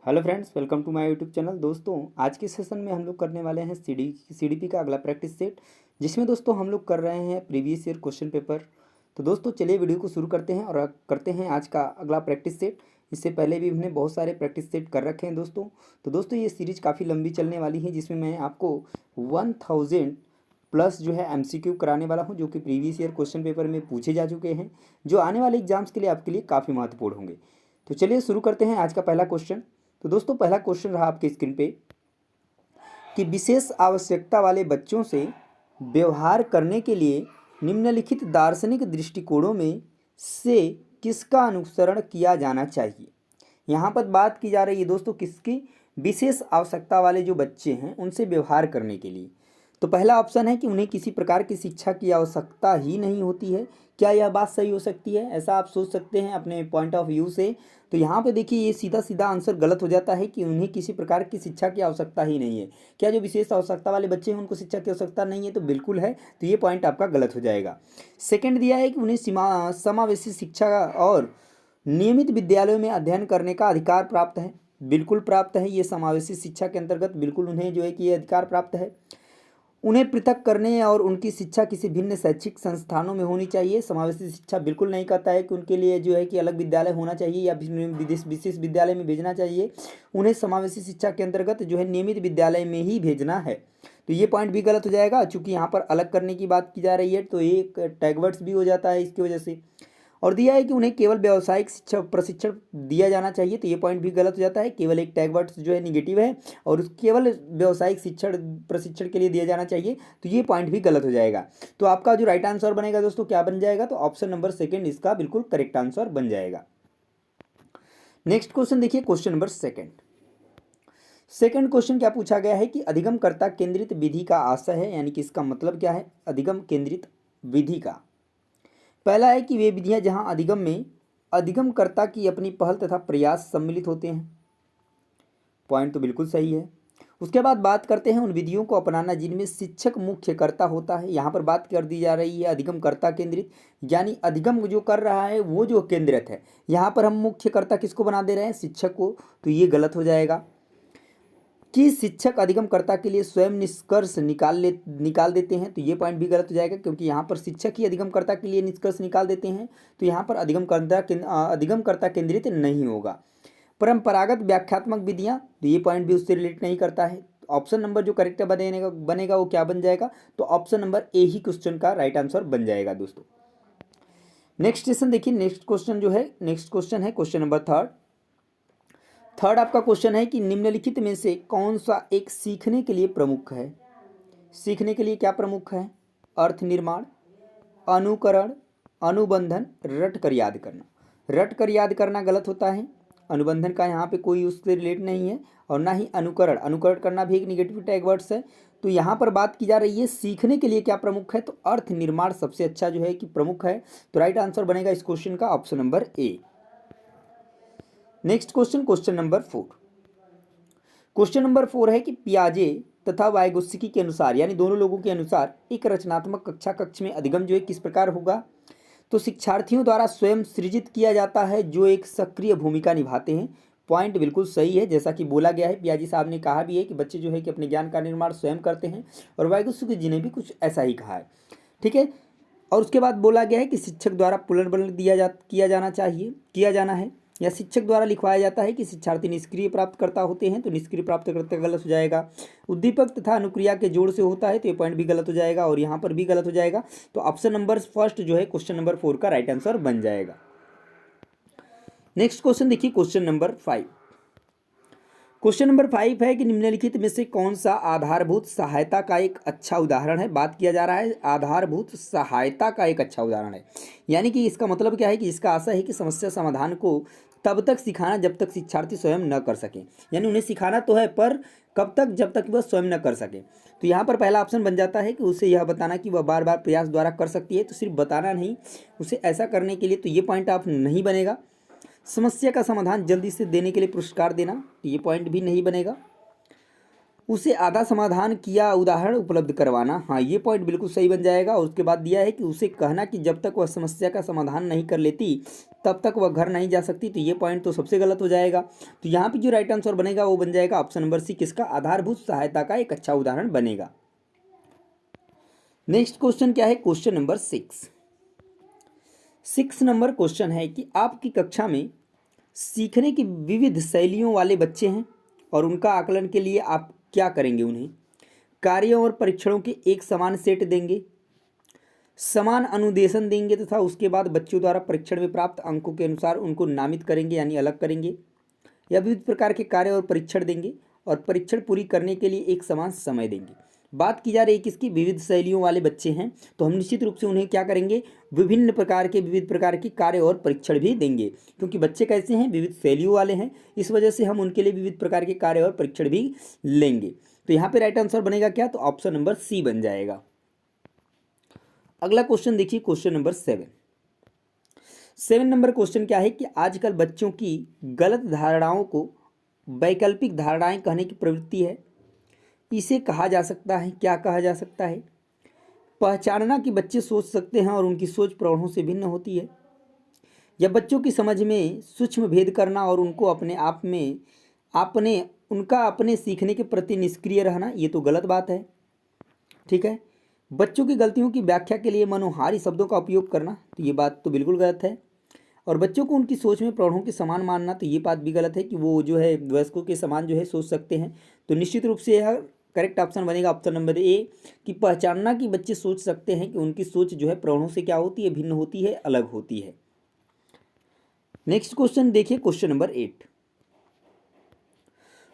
Hello friends, welcome to my YouTube channel. दोस्तों, आज के सेशन में हम लोग करने वाले हैं सीडीपी का अगला प्रैक्टिस सेट, जिसमें दोस्तों हम लोग कर रहे हैं प्रीवियस ईयर क्वेश्चन पेपर। तो दोस्तों चलिए वीडियो को शुरू करते हैं और करते हैं आज का अगला प्रैक्टिस सेट। इससे पहले भी हमने बहुत सारे प्रैक्टिस सेट कर रखे हैं दोस्तों। तो दोस्तों ये सीरीज काफ़ी लंबी चलने वाली है, जिसमें मैं आपको 1000 प्लस जो है एमसीक्यू कराने वाला हूँ, जो कि प्रीवियस ईयर क्वेश्चन पेपर में पूछे जा चुके हैं, जो आने वाले एग्जाम्स के लिए आपके लिए काफ़ी महत्वपूर्ण होंगे। तो चलिए शुरू करते हैं आज का पहला क्वेश्चन। तो दोस्तों पहला क्वेश्चन रहा आपके स्क्रीन पे कि विशेष आवश्यकता वाले बच्चों से व्यवहार करने के लिए निम्नलिखित दार्शनिक दृष्टिकोणों में से किसका अनुसरण किया जाना चाहिए। यहाँ पर बात की जा रही है दोस्तों किसकी, विशेष आवश्यकता वाले जो बच्चे हैं उनसे व्यवहार करने के लिए। तो पहला ऑप्शन है कि उन्हें किसी प्रकार की शिक्षा की आवश्यकता ही नहीं होती है। क्या यह बात सही हो सकती है? ऐसा आप सोच सकते हैं अपने पॉइंट ऑफ व्यू से। तो यहाँ पे देखिए ये सीधा सीधा आंसर गलत हो जाता है कि उन्हें किसी प्रकार की शिक्षा की आवश्यकता ही नहीं है। क्या जो विशेष आवश्यकता वाले बच्चे हैं उनको शिक्षा की आवश्यकता नहीं है? तो बिल्कुल है। तो ये पॉइंट आपका गलत हो जाएगा। सेकंड दिया है कि उन्हें समावेशी शिक्षा और नियमित विद्यालयों में अध्ययन करने का अधिकार प्राप्त है। बिल्कुल प्राप्त है। ये समावेशी शिक्षा के अंतर्गत बिल्कुल उन्हें जो है कि ये अधिकार प्राप्त है। उन्हें पृथक करने और उनकी शिक्षा किसी भिन्न शैक्षिक संस्थानों में होनी चाहिए। समावेशी शिक्षा बिल्कुल नहीं कहता है कि उनके लिए जो है कि अलग विद्यालय होना चाहिए या विशेष विद्यालय में भेजना चाहिए। उन्हें समावेशी शिक्षा के अंतर्गत जो है नियमित विद्यालय में ही भेजना है। तो ये पॉइंट भी गलत हो जाएगा, चूंकि यहाँ पर अलग करने की बात की जा रही है, तो एक टैगवर्ड्स भी हो जाता है इसकी वजह से। और दिया है कि उन्हें केवल व्यावसायिक शिक्षा प्रशिक्षण दिया जाना चाहिए। तो ये पॉइंट भी गलत हो जाता है। केवल एक टैग वर्ड्स जो है निगेटिव है और केवल व्यावसायिक शिक्षण प्रशिक्षण के लिए दिया जाना चाहिए। तो ये पॉइंट भी गलत हो जाएगा। तो आपका जो राइट आंसर बनेगा दोस्तों क्या बन जाएगा? तो ऑप्शन नंबर सेकेंड इसका बिल्कुल करेक्ट आंसर बन जाएगा। नेक्स्ट क्वेश्चन देखिए, क्वेश्चन नंबर सेकंड क्वेश्चन क्या पूछा गया है कि अधिगमकर्ता केंद्रित विधि का आशय है, यानी कि इसका मतलब क्या है अधिगम केंद्रित विधि का। पहला है कि वे विधियां जहां अधिगम में अधिगमकर्ता की अपनी पहल तथा प्रयास सम्मिलित होते हैं। पॉइंट तो बिल्कुल सही है। उसके बाद बात करते हैं उन विधियों को अपनाना जिनमें शिक्षक मुख्य कर्ता होता है। यहाँ पर बात कर दी जा रही है अधिगमकर्ता केंद्रित, यानी अधिगम जो कर रहा है वो जो केंद्रित है। यहाँ पर हम मुख्य कर्ता किसको बना दे रहे हैं? शिक्षक को। तो ये गलत हो जाएगा कि शिक्षक अधिगमकर्ता के लिए स्वयं निष्कर्ष निकाल देते हैं। तो ये पॉइंट भी गलत हो जाएगा, क्योंकि यहाँ पर शिक्षक ही अधिगमकर्ता के लिए निष्कर्ष निकाल देते हैं। तो यहाँ पर अधिगमकर्ता केंद्रित नहीं होगा। परंपरागत व्याख्यात्मक विधियाँ, तो ये पॉइंट भी उससे रिलेट नहीं करता है। ऑप्शन नंबर जो करेक्ट बनेगा वो क्या बन जाएगा? तो option number A he question का राइट आंसर बन जाएगा दोस्तों। नेक्स्ट क्वेश्चन देखिए, नेक्स्ट क्वेश्चन है क्वेश्चन नंबर थर्ड आपका क्वेश्चन है कि निम्नलिखित में से कौन सा एक सीखने के लिए प्रमुख है। सीखने के लिए क्या प्रमुख है? अर्थ निर्माण, अनुकरण, अनुबंधन, रट कर याद करना। रट कर याद करना गलत होता है। अनुबंधन का यहाँ पे कोई उससे रिलेट नहीं है, और ना ही अनुकरण। अनुकरण करना भी एक निगेटिव टैग वर्ड्स है। तो यहाँ पर बात की जा रही है सीखने के लिए क्या प्रमुख है, तो अर्थ निर्माण सबसे अच्छा जो है कि प्रमुख है। तो राइट आंसर बनेगा इस क्वेश्चन का option number A. Next question question number 4 है कि पियाजे तथा वाइगोत्स्की के अनुसार, यानी दोनों लोगों के अनुसार, एक रचनात्मक कक्ष में अधिगम जो है किस प्रकार होगा। तो शिक्षार्थियों द्वारा स्वयं सृजित किया जाता है, जो एक सक्रिय भूमिका निभाते हैं। पॉइंट बिल्कुल सही है, जैसा कि बोला गया है, पियाजी साहब ने कहा भी है कि बच्चे जो है कि अपने ज्ञान का निर्माण स्वयं करते हैं, और वाइगोत्स्की जी ने भी कुछ ऐसा ही कहा है। ठीक है। और उसके बाद बोला गया है कि शिक्षक द्वारा पुनर्बल किया जाना है, या शिक्षक द्वारा लिखवाया जाता है कि शिक्षार्थी निष्क्रिय प्राप्त करता होते हैं। तो निष्क्रिय प्राप्त करता गलत हो जाएगा। उद्दीपक तथा अनुक्रिया के जोड़ से होता है, तो ये पॉइंट भी गलत हो जाएगा, और यहाँ पर भी गलत हो जाएगा। तो ऑप्शन नंबर फर्स्ट जो है क्वेश्चन नंबर 4 का राइट आंसर बन जाएगा। नेक्स्ट क्वेश्चन देखिए, क्वेश्चन नंबर 5 है कि निम्नलिखित में से कौन सा आधारभूत सहायता का एक अच्छा उदाहरण है। बात किया जा रहा है आधारभूत सहायता का एक अच्छा उदाहरण है, यानी कि इसका मतलब क्या है कि इसका आशा है कि समस्या समाधान को तब तक सिखाना जब तक शिक्षार्थी स्वयं न कर सके। यानी उन्हें सिखाना तो है, पर कब तक? जब तक वह स्वयं न कर सके। तो यहाँ पर पहला ऑप्शन बन जाता है कि उसे यह बताना कि वह बार बार प्रयास द्वारा कर सकती है। तो सिर्फ बताना नहीं, उसे ऐसा करने के लिए, तो ये पॉइंट आप नहीं बनेगा। समस्या का समाधान जल्दी से देने के लिए पुरस्कार देना, तो ये पॉइंट भी नहीं बनेगा। उसे आधा समाधान किया उदाहरण उपलब्ध करवाना। हाँ, ये पॉइंट बिल्कुल सही बन जाएगा। और उसके बाद दिया है कि उसे कहना कि जब तक वह समस्या का समाधान नहीं कर लेती तब तक वह घर नहीं जा सकती। तो ये पॉइंट तो सबसे गलत हो जाएगा। तो यहाँ पे जो राइट आंसर बनेगा वो बन जाएगा ऑप्शन नंबर सी, किसका? आधारभूत सहायता का एक अच्छा उदाहरण बनेगा। नेक्स्ट क्वेश्चन क्या है? क्वेश्चन नंबर 6 नंबर क्वेश्चन है कि आपकी कक्षा में सीखने की विविध शैलियों वाले बच्चे हैं और उनका आकलन के लिए आप क्या करेंगे? उन्हें कार्यों और परीक्षणों के एक समान सेट देंगे, समान अनुदेशन देंगे तथा उसके बाद बच्चों द्वारा परीक्षण में प्राप्त अंकों के अनुसार उनको नामित करेंगे यानी अलग करेंगे, या विविध प्रकार के कार्य और परीक्षण देंगे और परीक्षण पूरी करने के लिए एक समान समय देंगे। बात की जा रही है किसकी? विविध शैलियों वाले बच्चे हैं, तो हम निश्चित रूप से उन्हें क्या करेंगे? विभिन्न प्रकार के विविध प्रकार के कार्य और परीक्षण भी देंगे, क्योंकि बच्चे कैसे हैं? विविध शैलियों वाले हैं, इस वजह से हम उनके लिए विविध प्रकार के कार्य और परीक्षण भी लेंगे। तो यहाँ पे राइट आंसर बनेगा क्या? तो ऑप्शन नंबर सी बन जाएगा। अगला क्वेश्चन देखिए, क्वेश्चन नंबर 7 नंबर क्वेश्चन क्या है कि आजकल बच्चों की गलत धारणाओं को वैकल्पिक धारणाएं कहने की प्रवृत्ति है, इसे कहा जा सकता है, क्या कहा जा सकता है? पहचानना कि बच्चे सोच सकते हैं और उनकी सोच प्रौढ़ों से भिन्न होती है, या बच्चों की समझ में सूक्ष्म भेद करना और उनको अपने आप में अपने सीखने के प्रति निष्क्रिय रहना, ये तो गलत बात है। ठीक है। बच्चों की गलतियों की व्याख्या के लिए मनोहारी शब्दों का उपयोग करना, तो ये बात तो बिल्कुल गलत है। और बच्चों को उनकी सोच में प्रौढ़ों के समान मानना, तो ये बात भी गलत है कि वो जो है वयस्कों के समान जो है सोच सकते हैं। तो निश्चित रूप से यह करेक्ट ऑप्शन बनेगा ऑप्शन नंबर ए, कि पहचानना कि बच्चे सोच सकते हैं कि उनकी सोच जो है प्रौढ़ों से क्या होती है? भिन्न होती है, अलग होती है। नेक्स्ट क्वेश्चन देखिए, क्वेश्चन नंबर 8।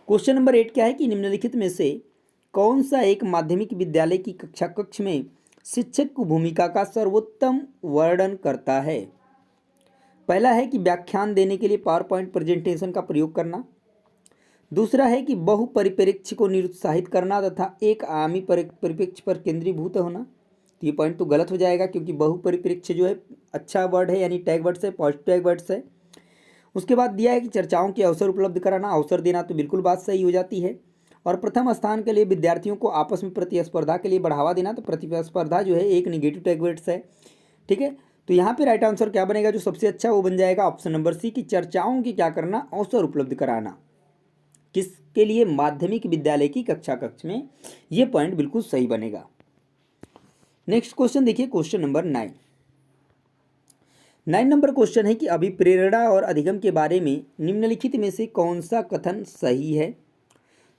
क्वेश्चन नंबर 8 क्या है कि निम्नलिखित में से कौन सा एक माध्यमिक विद्यालय की कक्षा कक्ष में शिक्षक की भूमिका का सर्वोत्तम वर्णन करता है? पहला है कि व्याख्यान देने के लिए पावर पॉइंट प्रेजेंटेशन का प्रयोग करना, दूसरा है कि बहुपरिप्रेक्ष्य को निरुत्साहित करना तथा एक आयामी परिप्रेक्ष्य पर केंद्रीभूत होना। तो ये पॉइंट तो गलत हो जाएगा, क्योंकि बहुपरिप्रेक्ष्य जो है अच्छा वर्ड है, यानी टैग वर्ड्स है, पॉजिटिव टैग वर्ड्स है। उसके बाद दिया है कि चर्चाओं के अवसर उपलब्ध कराना, अवसर देना, तो बिल्कुल बात सही हो जाती है। और प्रथम स्थान के लिए विद्यार्थियों को आपस में प्रतिस्पर्धा के लिए बढ़ावा देना, तो प्रतिस्पर्धा जो है एक निगेटिव टैग वर्ड्स है। ठीक है। तो यहाँ पे राइट आंसर क्या बनेगा? जो सबसे अच्छा वो बन जाएगा ऑप्शन नंबर सी, कि चर्चाओं की क्या करना? अवसर उपलब्ध कराना। किसके लिए? माध्यमिक विद्यालय की कक्षा कक्ष में। ये पॉइंट बिल्कुल सही बनेगा। नेक्स्ट क्वेश्चन देखिए, क्वेश्चन नंबर 9 नंबर क्वेश्चन है कि अभिप्रेरणा और अधिगम के बारे में निम्नलिखित में से कौन सा कथन सही है?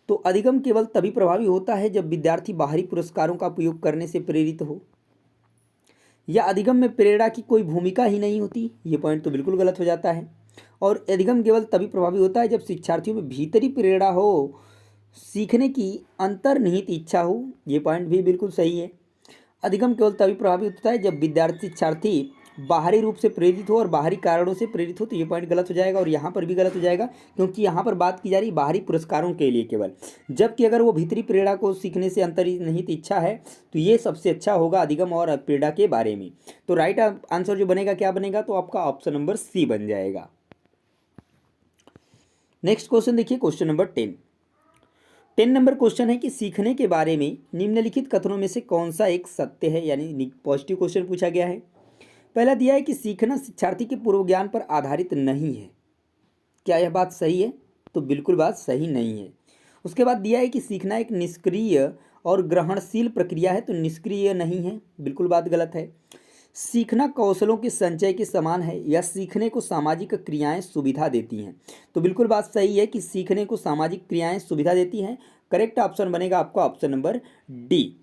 तो अधिगम केवल तभी प्रभावी होता है जब विद्यार्थी बाहरी पुरस्कारों का उपयोग करने से प्रेरित हो, या अधिगम में प्रेरणा की कोई भूमिका ही नहीं होती। ये पॉइंट तो बिल्कुल गलत हो जाता है। और अधिगम केवल तभी प्रभावी होता है जब शिक्षार्थियों में भीतरी प्रेरणा हो, सीखने की अंतर्निहित इच्छा हो। ये पॉइंट भी बिल्कुल सही है। अधिगम केवल तभी प्रभावी होता है जब शिक्षार्थी बाहरी रूप से प्रेरित हो और बाहरी कारणों से प्रेरित हो। तो ये पॉइंट गलत हो जाएगा, और यहाँ पर भी गलत हो जाएगा, क्योंकि यहाँ पर बात की जा रही बाहरी पुरस्कारों के लिए केवल, जबकि अगर वो भीतरी प्रेरणा को सीखने से अंतर्निहित इच्छा है तो ये सबसे अच्छा होगा अधिगम और प्रेरणा के बारे में। तो राइट आंसर जो बनेगा क्या बनेगा? तो आपका ऑप्शन नंबर सी बन जाएगा। नेक्स्ट क्वेश्चन देखिए, क्वेश्चन नंबर 10 नंबर क्वेश्चन है कि सीखने के बारे में निम्नलिखित कथनों में से कौन सा एक सत्य है, यानी पॉजिटिव क्वेश्चन पूछा गया है। पहला दिया है कि सीखना शिक्षार्थी के पूर्व ज्ञान पर आधारित नहीं है। क्या यह बात सही है? तो बिल्कुल बात सही नहीं है। उसके बाद दिया है कि सीखना एक निष्क्रिय और ग्रहणशील प्रक्रिया है, तो निष्क्रिय नहीं है, बिल्कुल बात गलत है। सीखना कौशलों के संचय के समान है, या सीखने को सामाजिक क्रियाएं सुविधा देती हैं। तो बिल्कुल बात सही है कि सीखने को सामाजिक क्रियाएं सुविधा देती हैं। करेक्ट ऑप्शन बनेगा आपका option number D.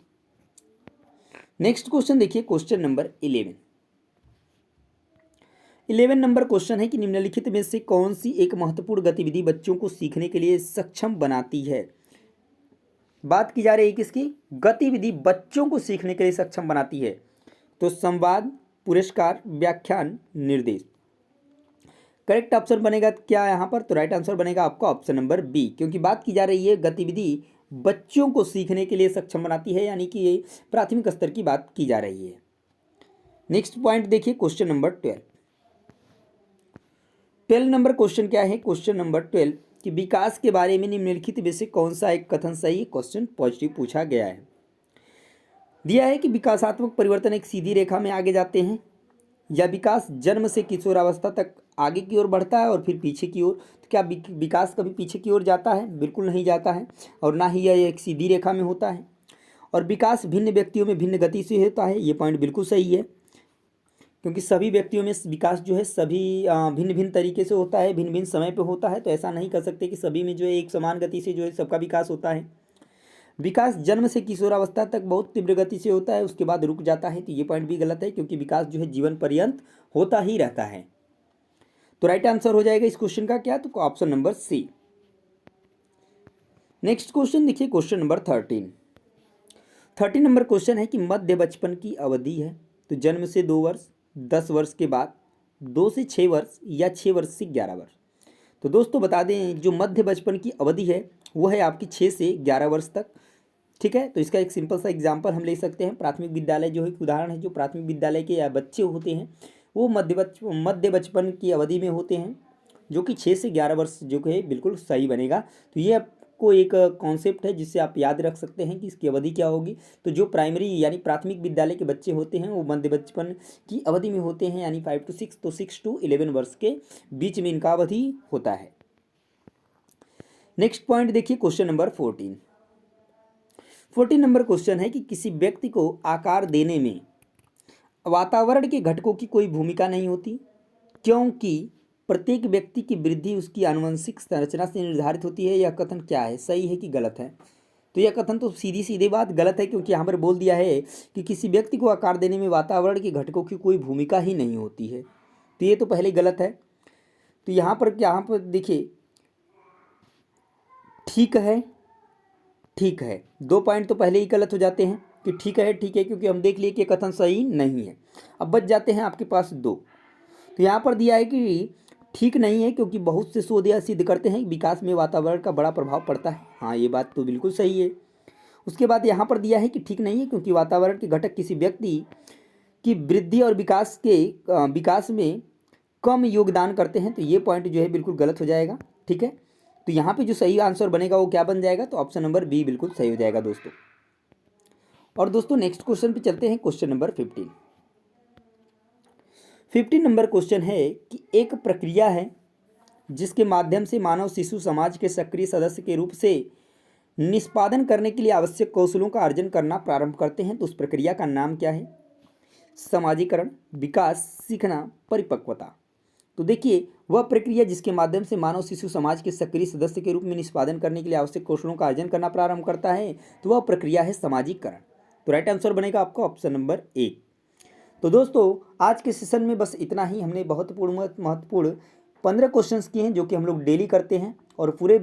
Next question देखिए, क्वेश्चन नंबर 11 नंबर क्वेश्चन है कि निम्नलिखित में से कौन सी एक महत्वपूर्ण गतिविधि बच्चों को सीखने के लिए सक्षम बनाती है? बात की जा रही है किसकी? गतिविधि बच्चों को सीखने के लिए सक्षम बनाती है। तो संवाद, पुरस्कार, व्याख्यान, निर्देश। करेक्ट ऑप्शन बनेगा क्या यहाँ पर? तो राइट आंसर बनेगा आपका ऑप्शन नंबर बी, क्योंकि बात की जा रही है गतिविधि बच्चों को सीखने के लिए सक्षम बनाती है, यानी कि ये प्राथमिक स्तर की बात की जा रही है। नेक्स्ट पॉइंट देखिए, क्वेश्चन नंबर 12 नंबर क्वेश्चन क्या है? क्वेश्चन नंबर 12 कि विकास के बारे में निम्नलिखित में से कौन सा एक कथन सही है। क्वेश्चन पॉजिटिव पूछा गया है। दिया है कि विकासात्मक परिवर्तन एक सीधी रेखा में आगे जाते हैं, या विकास जन्म से किशोरावस्था तक आगे की ओर बढ़ता है और फिर पीछे की ओर। तो क्या विकास कभी पीछे की ओर जाता है? बिल्कुल नहीं जाता है, और ना ही यह एक सीधी रेखा में होता है। और विकास भिन्न व्यक्तियों में भिन्न गति से होता है, ये पॉइंट बिल्कुल सही है, क्योंकि सभी व्यक्तियों में विकास जो है सभी भिन्न भिन्न तरीके से होता है, भिन्न भिन्न समय पे होता है। तो ऐसा नहीं कर सकते कि सभी में जो है एक समान गति से जो है सबका विकास होता है। विकास जन्म से किशोरावस्था तक बहुत तीव्र गति से होता है, उसके बाद रुक जाता है। तो ये पॉइंट भी गलत है, क्योंकि विकास जो है जीवन पर्यंत होता ही रहता है। तो राइट आंसर हो जाएगा इस क्वेश्चन का क्या? तो option number C. Next question देखिए, क्वेश्चन नंबर 13 नंबर क्वेश्चन है कि मध्य बचपन की अवधि है तो जन्म से 2 वर्ष, 10 वर्ष के बाद 2 से 6 वर्ष, या 6 वर्ष से 11 वर्ष। तो दोस्तों बता दें, जो मध्य बचपन की अवधि है वो है आपकी 6 से 11 वर्ष तक। ठीक है, तो इसका एक सिंपल सा एग्जांपल हम ले सकते हैं। प्राथमिक विद्यालय जो एक उदाहरण है, जो प्राथमिक विद्यालय के या बच्चे होते हैं वो मध्य बचपन की अवधि में होते हैं, जो कि 6 से 11 वर्ष जो है बिल्कुल सही बनेगा। तो ये आपको एक कॉन्सेप्ट है जिससे आप याद रख सकते हैं कि इसकी अवधि क्या होगी। तो जो प्राइमरी यानी प्राथमिक विद्यालय के बच्चे होते हैं वो मध्य बचपन की अवधि में होते हैं, यानी 5 to 6, तो 6 to 11 वर्ष के बीच में इनका अवधि होता है। नेक्स्ट पॉइंट देखिए, क्वेश्चन नंबर 14 नंबर क्वेश्चन है कि किसी व्यक्ति को आकार देने में वातावरण के घटकों की कोई भूमिका नहीं होती, क्योंकि प्रत्येक व्यक्ति की वृद्धि उसकी आनुवंशिक संरचना से निर्धारित होती है। यह कथन क्या है? सही है कि गलत है? तो यह कथन तो सीधी बात गलत है, क्योंकि यहाँ पर बोल दिया है कि किसी व्यक्ति को आकार देने में वातावरण के घटकों की कोई भूमिका ही नहीं होती है। तो ये तो पहले गलत है। तो यहाँ पर देखिए, ठीक है 2 पॉइंट तो पहले ही गलत हो जाते हैं कि ठीक है, क्योंकि हम देख लिए कि कथन सही नहीं है। अब बच जाते हैं आपके पास 2। तो यहाँ पर दिया है कि ठीक नहीं है, क्योंकि बहुत से शोध यह सिद्ध करते हैं कि विकास में वातावरण का बड़ा प्रभाव पड़ता है। हाँ, ये बात तो बिल्कुल सही है। उसके बाद यहाँ पर दिया है कि ठीक नहीं है, क्योंकि वातावरण के घटक किसी व्यक्ति की वृद्धि और विकास में कम योगदान करते हैं। तो ये पॉइंट जो है बिल्कुल गलत हो जाएगा। ठीक है, तो यहाँ पे जो सही आंसर बनेगा वो क्या बन जाएगा? तो ऑप्शन नंबर बी बिल्कुल सही हो जाएगा दोस्तों। और दोस्तों नेक्स्ट क्वेश्चन पे चलते हैं, क्वेश्चन नंबर 15 नंबर क्वेश्चन है कि एक प्रक्रिया है जिसके माध्यम से मानव शिशु समाज के सक्रिय सदस्य के रूप से निष्पादन करने के लिए आवश्यक कौशलों का अर्जन करना प्रारंभ करते हैं। तो उस प्रक्रिया का नाम क्या है? समाजीकरण, विकास, सीखना, परिपक्वता। तो देखिए, वह प्रक्रिया जिसके माध्यम से मानव शिशु समाज के सक्रिय सदस्य के रूप में निष्पादन करने के लिए आवश्यक कौशलों का अर्जन करना प्रारंभ करता है, तो वह प्रक्रिया है समाजीकरण। तो राइट आंसर बनेगा आपका ऑप्शन नंबर 1। तो दोस्तों आज के सेशन में बस इतना ही। हमने बहुत महत्वपूर्ण 15 क्वेश्चंस किए हैं, जो कि हम लोग डेली करते हैं और पूरे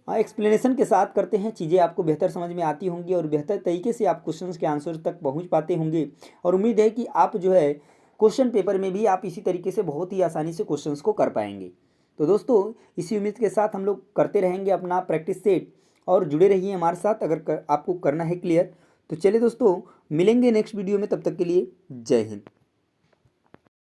एक्सप्लेनेशन के साथ करते हैं। चीज़ें आपको बेहतर समझ में आती होंगी और बेहतर तरीके से आप क्वेश्चंस के आंसर तक पहुंच पाते होंगे। और उम्मीद है कि आप जो है क्वेश्चन पेपर में भी आप इसी तरीके से बहुत ही आसानी से क्वेश्चंस को कर पाएंगे। तो दोस्तों इसी उम्मीद के साथ हम लोग करते रहेंगे अपना प्रैक्टिस सेट, और जुड़े रहिए हमारे साथ अगर आपको करना है क्लियर। तो चलिए दोस्तों, मिलेंगे नेक्स्ट वीडियो में, तब तक के लिए जय हिंद।